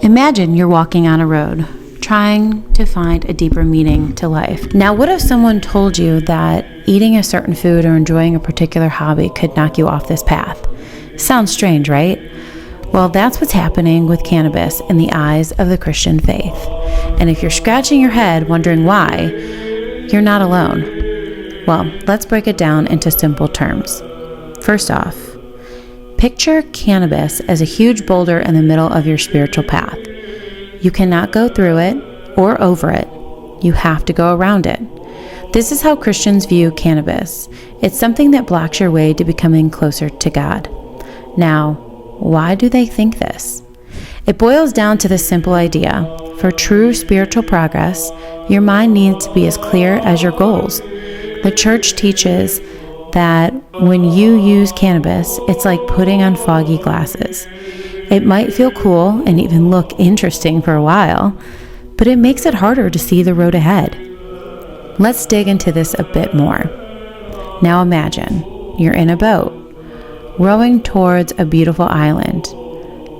Imagine you're walking on a road, trying to find a deeper meaning to life. Now, what if someone told you that eating a certain food or enjoying a particular hobby could knock you off this path? Sounds strange, right? Well, that's what's happening with cannabis in the eyes of the Christian faith. And if you're scratching your head wondering why, you're not alone. Well, let's break it down into simple terms. First off, picture cannabis as a huge boulder in the middle of your spiritual path. You cannot go through it or over it. You have to go around it. This is how Christians view cannabis. It's something that blocks your way to becoming closer to God. Now, why do they think this? It boils down to this simple idea. For true spiritual progress, your mind needs to be as clear as your goals. The church teaches that when you use cannabis, it's like putting on foggy glasses. It might feel cool and even look interesting for a while, but it makes it harder to see the road ahead. Let's dig into this a bit more. Now imagine you're in a boat, rowing towards a beautiful island.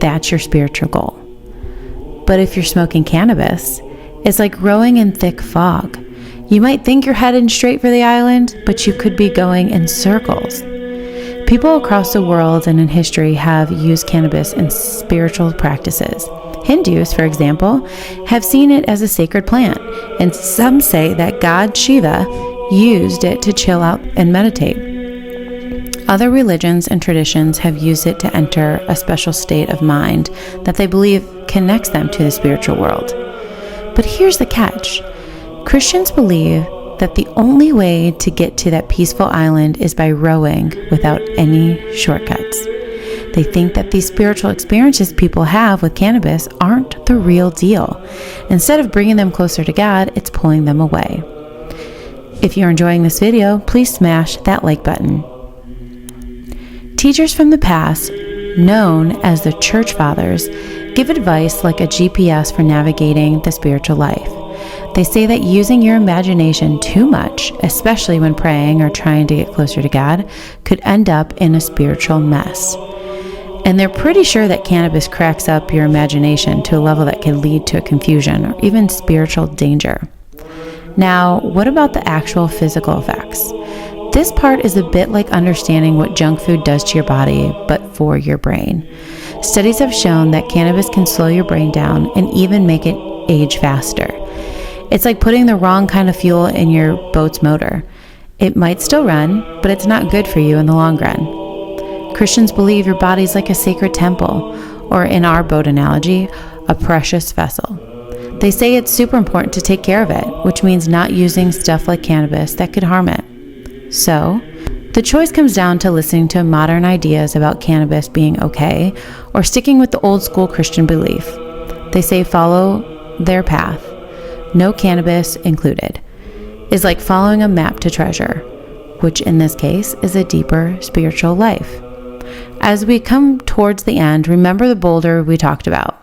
That's your spiritual goal. But if you're smoking cannabis, it's like rowing in thick fog. You might think you're headed straight for the island, but you could be going in circles. People across the world and in history have used cannabis in spiritual practices. Hindus, for example, have seen it as a sacred plant, and some say that god Shiva used it to chill out and meditate. Other religions and traditions have used it to enter a special state of mind that they believe connects them to the spiritual world. But here's the catch. Christians believe that the only way to get to that peaceful island is by rowing without any shortcuts. They think that these spiritual experiences people have with cannabis aren't the real deal. Instead of bringing them closer to God, it's pulling them away. If you're enjoying this video, please smash that like button. Teachers from the past, known as the Church Fathers, give advice like a GPS for navigating the spiritual life. They say that using your imagination too much, especially when praying or trying to get closer to God, could end up in a spiritual mess. And they're pretty sure that cannabis cracks up your imagination to a level that can lead to a confusion or even spiritual danger. Now, what about the actual physical effects? This part is a bit like understanding what junk food does to your body, but for your brain. Studies have shown that cannabis can slow your brain down and even make it age faster. It's like putting the wrong kind of fuel in your boat's motor. It might still run, but it's not good for you in the long run. Christians believe your body's like a sacred temple, or in our boat analogy, a precious vessel. They say it's super important to take care of it, which means not using stuff like cannabis that could harm it. So, the choice comes down to listening to modern ideas about cannabis being okay, or sticking with the old school Christian belief. They say follow their path. No cannabis included, is like following a map to treasure, which in this case is a deeper spiritual life. As we come towards the end, remember the boulder we talked about.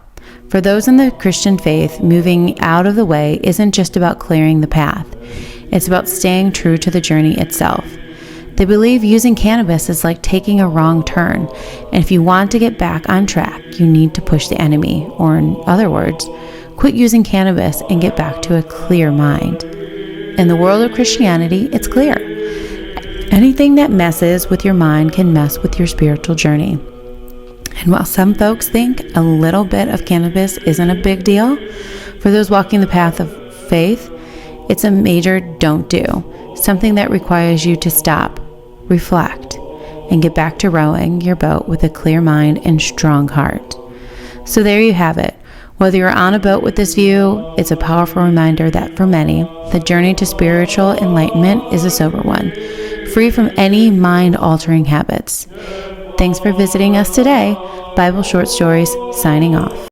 For those in the Christian faith, moving out of the way isn't just about clearing the path. It's about staying true to the journey itself. They believe using cannabis is like taking a wrong turn, and if you want to get back on track, you need to push the enemy, or in other words, quit using cannabis and get back to a clear mind. In the world of Christianity, it's clear. Anything that messes with your mind can mess with your spiritual journey. And while some folks think a little bit of cannabis isn't a big deal, for those walking the path of faith, it's a major don't do, something that requires you to stop, reflect, and get back to rowing your boat with a clear mind and strong heart. So there you have it. Whether you're on a boat with this view, it's a powerful reminder that for many, the journey to spiritual enlightenment is a sober one, free from any mind-altering habits. Thanks for visiting us today. Bible Short Stories, signing off.